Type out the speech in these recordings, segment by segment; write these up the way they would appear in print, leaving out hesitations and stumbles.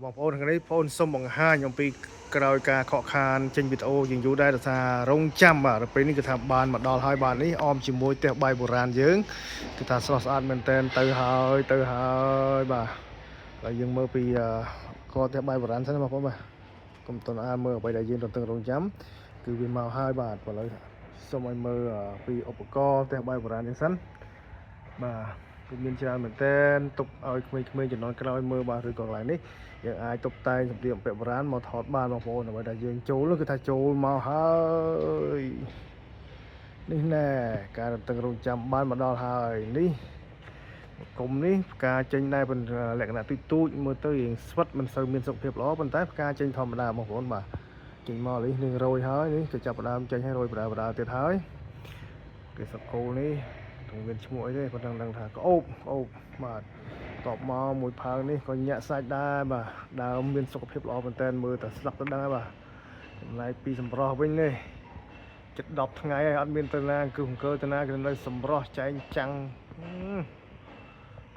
បងប្អូនថ្ងៃនេះបងប្អូនសូមបង្ហាញអំពីក្រោយការខកខានចេញវីដេអូយើងយូរដែរដោយសាររងចាំបាទពេលនេះគឺថាបានមកដល់ហើយបាទនេះអមជាមួយផ្ទះបាយបុរាណយើងគឺថាស្រស់ស្អាតមែនតែនទៅហើយបាទហើយយើងមើលពីកផ្ទះបាយបុរាណសិនណាបងប្អូនបាទកុំតន់អាមើលអ្វីដែលយើងទន្ទឹងរង់ចាំគឺវាមកហើយបាទឥឡូវសូមឲ្យមើលពីឧបករណ៍ផ្ទះបាយបុរាណយើងសិនបាទគឺមានច្រើនមែនទែនទុកឲ្យក្មេងៗជំនាន់ក្រោយមើលបាទឬក៏កន្លែងនេះយើងអាចតុបតែងសម្ភារៈបុរាណមកថតបានបងប្អូនអ្វីដែលយើងចូលគឺថាចូលមកហើយនេះណែការតឹងរង់ចាំបានមកដល់ហើយនេះគុំនេះផ្កាចេញដែរប៉ុន្តែលក្ខណៈទូចមើលទៅរៀងស្វិតមិនសូវមានសុខភាពល្អប៉ុន្តែផ្កាចេញធម្មតាបងប្អូនបាទចេញមកនេះនឹងរយហើយនេះក៏ចាប់ផ្ដើមចេញហើយរយបដាទៀតហើយគេសកូលនេះមានឈ្មោះអីទេប៉ុន្តែដឹងថាក្អូបបាទតបមកមួយផើងនេះក៏ញាក់សាច់ដែរបាទដើមមានសុខភាពល្អមែនតើមើលតែស្ដាប់ទៅដឹងហើយបាទចំណែកពីសម្រស់វិញនេះជិត10ថ្ងៃហើយអត់មានទៅណាគឺអង្គើទៅណាគឺនៅសម្រស់ចែងចាំង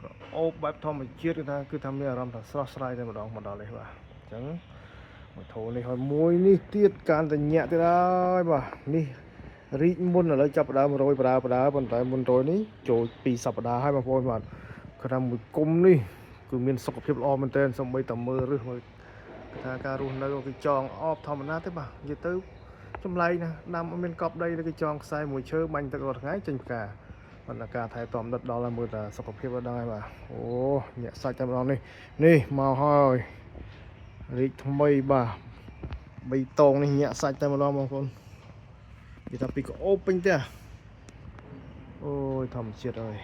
ក៏អូបបែបធម្មជាតិគឺថាមានអារម្មណ៍ថាស្រស់ស្រាយតែម្ដងមកដល់នេះបាទអញ្ចឹងមួយធូរនេះហើយមួយនេះទៀតកាន់តែញាក់ទៀតហើយបាទនេះរីកមុនឥឡូវចាប់ផ្ដើមរយបដាប៉ុន្តែមុនរយនេះចូល2សប្ដាហ៍ហើយបងប្អូនបាទគាត់ថាមួយគុំនេះគឺមានសុខភាពល្អមែនទែនសូម្បីតែមើលរឹសមើលថាការរស់នៅគឺចងអបធម្មតាទេបាទនិយាយទៅចម្លែកណាស់ដាំអត់មានកប់ដីគឺចងខ្សែមួយឈើបាញ់ទឹករាល់ថ្ងៃចេញផ្កាបណ្ណាការថែទាំដិតដល់ហើយមើលតែសុខភាពដល់ហើយបាទអូញាក់សាច់តែម្ដងនេះមកហើយរីកថ្មីបាទបៃតងនេះញាក់សាច់តែម្ដងបងប្អូននិយាយថាពីក្អូបពេញទេអូយធម្មជាតិអើយ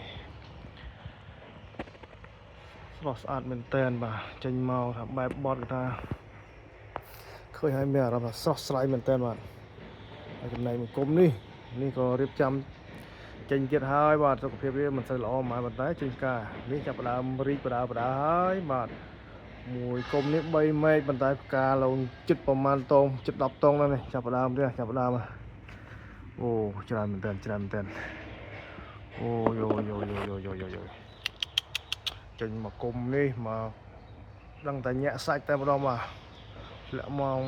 ស្រស់ស្អាតមែនតែនបាទចេញមកថាបែបបត់ថាឃើញហើយមានអារម្មណ៍ថាស្រស់ស្រាយមែនតែនបាទហើយចំណែកមួយគុំនេះក៏រៀបចំចេញទៀតហើយបាទសុខភាពវាមិនសូវល្អហ្មងប៉ុន្តែចេញផ្កានេះចាប់ផ្ដើមរីកបដាហើយបាទមួយគុំនេះ3ម៉ែត្រប៉ុន្តែផ្កាឡើងចិត្តប្រមាណតងចិត្ត10តងដែរនេះចាប់ផ្ដើមអូច្រើនមែនតើអូយចេញមកគុំនេះមកដឹងតែញាក់សាច់តែម្ដងបាទធ្លាក់មក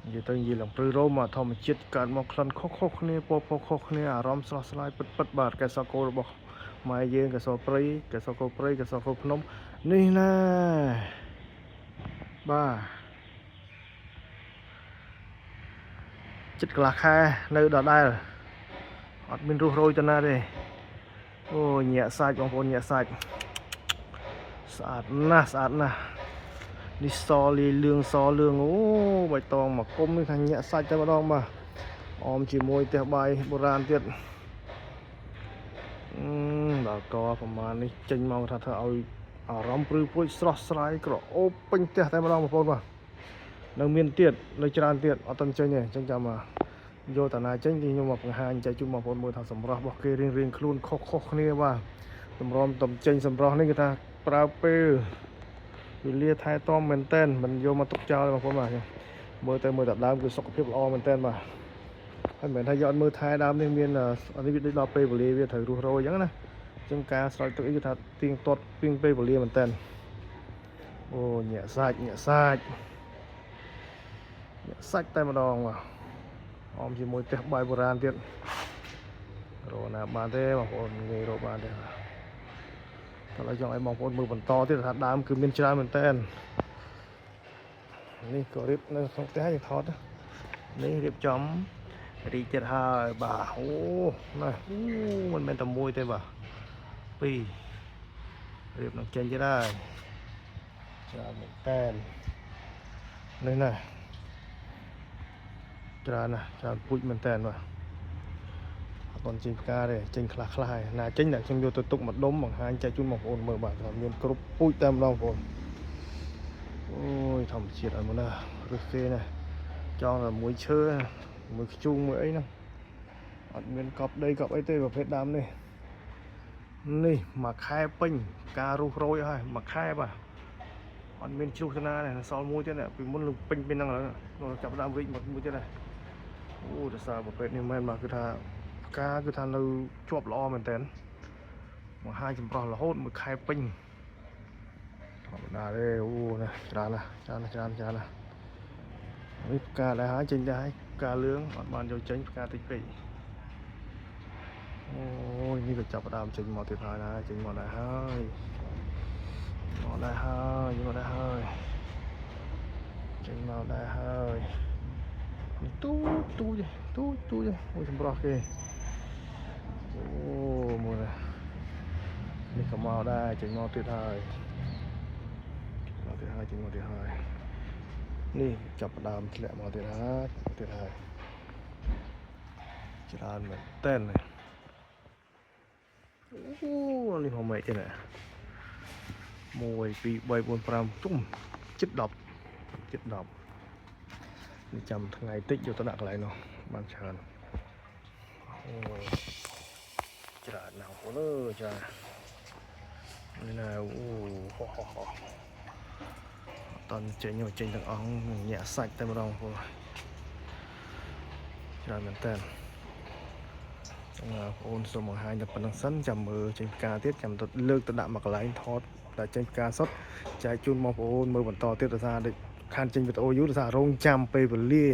និយាយទៅនិយាយឡើងព្រឺរោមធម្មជាតិកើតមកក្លិនខុសគ្នាពណ៌ខុសគ្នាអារម្មណ៍ស្រស់ស្រាយពិតបាទកែសកូលរបស់ម៉ែយើងកែសព្រៃកែសកូលព្រៃកែសកូលភ្នំនេះណាបាទចិត្តកន្លះខែនៅដដែលអត់មានរស់រយទៅណាទេអូញាក់សាច់បងប្អូនញាក់សាច់ស្អាតណាស់នេះសលាយលឿងអូបៃតងមកគុំនេះថាញាក់សាច់តែម្ដងបាទអមជាមួយផ្ទះបាយបុរាណទៀតដល់កប្រមាណនេះចេញមកថាធ្វើឲ្យអារម្មណ៍ព្រឺព្រួយស្រស់ស្រាយក្រអូបពេញផ្ទះតែម្ដងបងប្អូនបាទនៅមានទៀតនៅច្រើនទៀតអត់ទាន់ចេញទេអញ្ចឹងចាំយកតាណាចេញទីខ្ញុំមកបង្ហាញចែកជូនបងប្អូនមើលថាសម្រស់របស់គេរៀងខ្លួនខុសគ្នាបាទតម្រាំតំចេញសម្រស់នេះគឺថាប្រើពេលវេលាថែទាំមែនតែនមិនយកមកទុកចោលទេបងប្អូនបាទមើលតែដើមគឺសុខភាពល្អមែនតែនបាទហើយមិនមែនថាយកមើលថែដើមនេះមាននេះវាដូចដល់ពេលវេលាវាត្រូវរស់រយអញ្ចឹងណាអញ្ចឹងការស្រោចទឹកអីគឺថាទៀងទាត់ពីងពេលវេលាមែនតែនអូញាក់សាច់តែម្ដងបាទអមជាមួយផ្ទះបាយបុរាណទៀតរកណាបានទេបងប្អូនងាយរកបានទេតែឡើយចង់ឲ្យបងប្អូនមើលបន្តទៀតថាដើមគឺមានច្រើនមែនតើនេះក៏រៀបនៅក្នុងផ្ទះយើងថតនេះរៀបចំរីកទៀតហើយបាទអូណាមិនមែនតែមួយទេបាទពីររៀបនឹងចេញទៀតហើយច្រើនមែនតើនេះណាច្រើនពូជមែនតើបាទអត់ទាន់ចេញផ្កាទេចេញខ្លះហើយណាចេញតែខ្ញុំយកទៅទុកមួយដុំបង្ហាញចែកជូនបងប្អូនមើលបាទថាមានគ្រប់ពូជតែម្ដងបងប្អូនអូយធម្មជាតិអត់មកណារឹសគេណាចង់តែមួយឈើមួយខ្ជូងមួយអីហ្នឹងអត់មានកប់ដីកប់អីទេប្រភេទដើមនេះមួយខែពេញការរុះរយហើយមួយខែបាទអត់មានជ្រុះទៅណាទេសល់មួយទៀតពីមុនលុពេញហ្នឹងឥឡូវចាប់ដើមរីកមួយទៀតហើយអូទសារប្រភេទនេះមែនបាទគឺថាផ្កាគឺថានៅជាប់ល្អមែនតើមកហាយចម្រោះរហូតមួយខែពេញ ធម្មតាទេអូណាច្រើនណាស់ច្រើនណាស់នេះផ្កាដែរហើយចេញដែរហើយផ្កាលឿងអត់បានយកចេញផ្កាតិចពេកអូយនេះក៏ចាប់ផ្ដើមចេញមកទៀតហើយណាចេញមកដែរហើយមកដែរហើយចេញមកដែរហើយនេះទូចអូយសម្រស់គេអូមើលណានេះក៏មកដែរចេញមកទៀតហើយចេញមកទៀតហើយនេះចាប់ផ្ដើមធ្លាក់មកទៀតហើយច្រើនមែនតើអូនេះមកមែកទេណា1 2 3 4 5ទុំជិត10នេះចាំថ្ងៃតិចយកទៅដាក់កន្លែងនោះបានច្រើនអូច្រើនណាស់បងប្អូនអើយច្រើននេះណាអូហោះតន់ចេញទាំងអស់ញាក់សាច់តែម្ដងបងប្អូនច្រើនមែនតើបងប្អូនសូមបង្ហាញតែប៉ុណ្្នឹងសិនចាំមើលចេញផ្កាទៀតចាំទៅលើកទៅដាក់មកកន្លែងថតតែចេញផ្កាសុទ្ធចែកជូនបងប្អូនមើលបន្តទៀតដោយសារខានចេញវីដេអូយូរដោយសាររងចាំពេលវេលា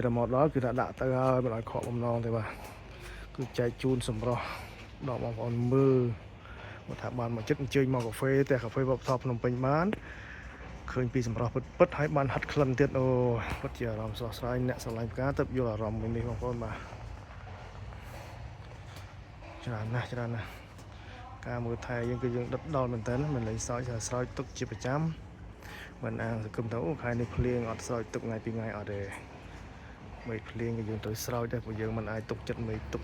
ដល់មកដល់គឺថាដាក់ទៅហើយមិនឲ្យខកបំណងទេបាទគឺចែកជូនសម្រស់ដល់បងប្អូនមើលមកថាបានមកចិត្តអញ្ជើញមកកាហ្វេតែកាហ្វេវប្បធម៌ភ្នំពេញបានឃើញពីសម្រស់ពិតហើយបានហាត់ក្លិនទៀតអូពិតជាអារម្មណ៍ស្រស់ស្រាយអ្នកស្រឡាញ់ផ្កាទៅយល់អារម្មណ៍នេះបងប្អូនបាទច្រើនណាស់ការមើលថែយើងគឺយើងដិតដល់មែនតើមិនលេងសើចស្រោចទឹកជាប្រចាំមិនអាងសង្គមទៅអូខែនេះភ្លៀងអត់ស្រោចទឹកថ្ងៃ2ថ្ងៃអត់ទេមេឃភ្លៀងក៏យើងត្រូវស្រោចដែរព្រោះយើងមិនអាចទុកចិត្តមេឃទុក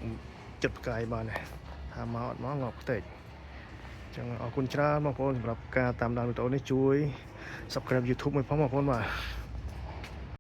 ចិត្តផ្កាយបានទេថាមកអត់មកងាប់ផ្ទៃចឹងអរគុណច្រើនបងប្អូនសម្រាប់ការតាមដានវីដេអូនេះជួយ Subscribe YouTube មួយផងបងប្អូនបាទ